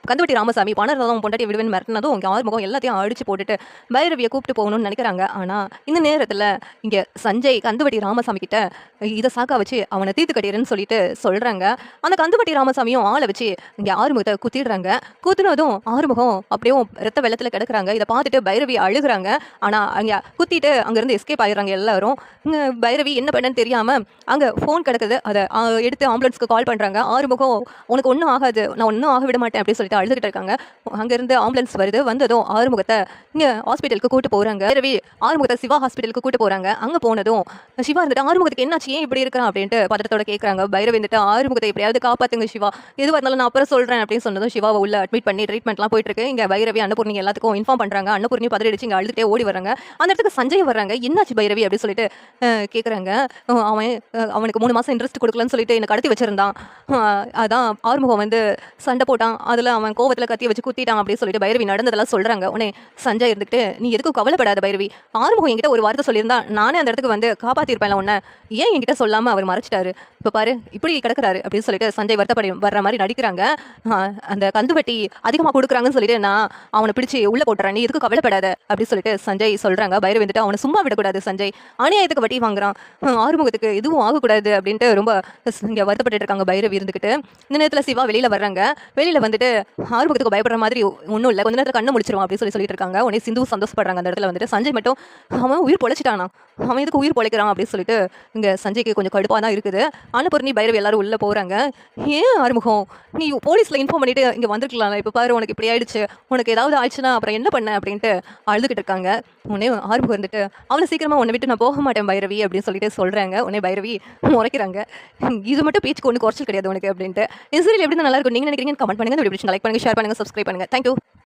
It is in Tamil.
கந்துவட்டி ராமசாமி பணம் பொண்டாட்டி விடுவேன் மிரட்டினதும் இங்கே ஆறுமுகம் எல்லாத்தையும் அடிச்சு போட்டுட்டு பைரவியை கூப்பிட்டு போகணும்னு நினைக்கிறாங்க. ஆனால் இந்த நேரத்தில் இங்கே சஞ்சய் கந்துவட்டி ராமசாமி கிட்ட இதை சாக்கா வச்சு அவனை தீர்த்து கட்டிடுன்னு சொல்லிட்டு சொல்கிறாங்க. அந்த கந்துவட்டி ராமசாமியும் ஆளை வச்சு இங்கே ஆறுமுகத்தை குத்திடுறாங்க. குத்துனதும் ஆறுமுகம் அப்படியே ரத்த வெள்ளத்தில் கிடக்குறாங்க. இதை பார்த்துட்டு பைரவி அழுகுறாங்க. ஆனால் அங்கே குத்திட்டு அங்கேருந்து எஸ்கேப் ஆகிடுறாங்க எல்லாரும். இங்கே பைரவி என்ன பண்ணன்னு தெரியாமல் அங்கே ஃபோன் கிடக்குது. அதை எடுத்து ஆம்புலன்ஸ்க்கு கால் பண்ணுறாங்க. ஆறுமுகம் உனக்கு ஒன்றும் ஆகாது, நான் ஒன்றும் ஆக விட மாட்டேன் அப்படின்னு சொல்லிட்டு அழுதுகிட்டு இருக்காங்க. அங்கேருந்து ஆம்புலன்ஸ் வருது. வந்ததும் ஆறுமுகத்தை இங்கே ஹாஸ்பிட்டலுக்கு கூட்டு போகிறாங்க. பைரவி ஆறுமுகத்தை சிவா ஹாஸ்பிட்டலுக்கு கூட்டு போகிறாங்க. அங்கே போனதும் சிவா இருந்துட்டு ஆறுமுகத்துக்கு என்னாச்சு, ஏன் இப்படி இருக்கிறான் அப்படின்ட்டு பதட்டத்தோட கேட்குறாங்க. பைரவி வந்துட்டு ஆறுமுகத்தை எப்படியாவது காப்பாற்றுங்க சிவா, எதுவாக இருந்தாலும் நான் அப்புறம் சொல்கிறேன் அப்படின்னு சொன்னதும் சிவாவை உள்ள அட்மிட் பண்ணி ட்ரீட்மெண்ட்லாம் போயிட்டு இருக்கு. இங்கே பைரவி அன்னபூர்ணி எல்லாத்துக்கும் இன்ஃபார்ம் பண்ணுறாங்க. அன்னபூர்ணி பதறிடுச்சு இங்கே அழுதுகிட்டே ஓடி வராங்க. அந்த இடத்துக்கு சஞ்சய் வர்றாங்க. என்னாச்சு பைரவி அப்படின்னு சொல்லிட்டு கேட்குறாங்க. அவனுக்கு 3 மாதம் இன்ட்ரெஸ்ட் கொடுக்கலன்னு சொல்லிட்டு எனக்கு கடத்தி வச்சிருந்தான், அதான் ஆறுமுகம் வந்து சண்டை போட்டான், அதில் அவன் கோவத்தில் கத்தியை வச்சு குத்திட்டான் அப்படின்னு சொல்லிட்டு பைரவி நடந்ததெல்லாம் சொல்கிறாங்க. உடனே சஞ்சய் இருந்துட்டு நீ எதுக்கும் கவலைப்படாத பைரவி, ஆறுமுகம் என்கிட்ட ஒரு வார்த்தை சொல்லியிருந்தா நானே அந்த இடத்துக்கு வந்து காப்பாற்றிருப்பேன் உன்னை, ஏன் என்கிட்ட சொல்லாமல் அவர் மறைச்சிட்டாரு, இப்போ பாரு இப்படி கிடக்குறாரு அப்படின்னு சொல்லிட்டு சஞ்சய் வருத்தப்படி வர்ற மாதிரி நடிக்கிறாங்க. அந்த கந்துவட்டி அதிகமாக கொடுக்குறாங்கன்னு சொல்லிட்டு நான் அவனை பிடிச்சி உள்ளே போட்டுறேன், நீ எதுக்கும் கவலைப்படாத அப்படின்னு சொல்லிட்டு சஞ்சய் சொல்கிறாங்க. பைரவி வந்துட்டு அவனை சும்மா விடக்கூடாது, சஞ்சய் அநியாயத்துக்கு வட்டி வாங்குறான், ஆறுமுகத்துக்கு எதுவும் ஆகக்கூடாது அப்படின்ட்டு ரொம்ப இங்கே வருத்தப்பட்டு இருக்காங்க பைரவி இருந்துக்கிட்டு. இந்த நேரத்தில் சிவா வெளியில் வர்றாங்க. வெளியில் வந்துட்டு ஆறுமுகத்துக்கு பயப்படுற மாதிரி ஒன்றும் இல்லை, கொஞ்ச நேரத்தில் கண்ணை முடிச்சிருவான் அப்படின்னு சொல்லிட்டு இருக்காங்க. உடனே சிந்து சந்தோஷப்படுறாங்க. அந்த இடத்துல வந்துட்டு சஞ்சய் மட்டும் அவன் உயிர் பொழைச்சிட்டானா, அவன் எதுக்கு உயிர் பொழைக்கிறான் அப்படின்னு சொல்லிட்டு இங்கே சஞ்சய்க்கு கொஞ்சம் கடுப்பாக தான் இருக்குது. அன்னபூர்ணி பைரவி எல்லாரும் உள்ளே போகிறாங்க. ஏன் ஆறுமுகம் நீ போலீஸில் இன்ஃபார்ம் பண்ணிட்டு இங்கே வந்துருக்கலாம், இப்போ பாரு உனக்கு இப்படி ஆயிடுச்சு, உனக்கு ஏதாவது ஆயிடுச்சுன்னா அப்புறம் என்ன பண்ண அப்படின்ட்டு அழுதுகிட்டு இருக்காங்க. உடனே ஆறுமுகம் வந்துட்டு அவளை சீக்கிரமாக உன்னை விட்டு நான் போக மாட்டேன் பைரவி அப்படின்னு சொல்லிட்டு சொல்கிறாங்க. உடனே பைரவி முறைக்கிறாங்க, இது மட்டும் பேச்சுக்கு ஒன்று குறைச்சல் கிடையாது உனக்கு அப்படின்ட்டு. இந்த சீரியல் எப்படி நல்லா இருக்கும் நீங்கள் நினைக்கிறீங்கன்னு கமெண்ட் பண்ணுங்கள். லைக் பண்ணுங்கள், ஷேர் பண்ணுங்கள், சப்ஸ்கிரைப் பண்ணுங்கள். தேங்க்யூ.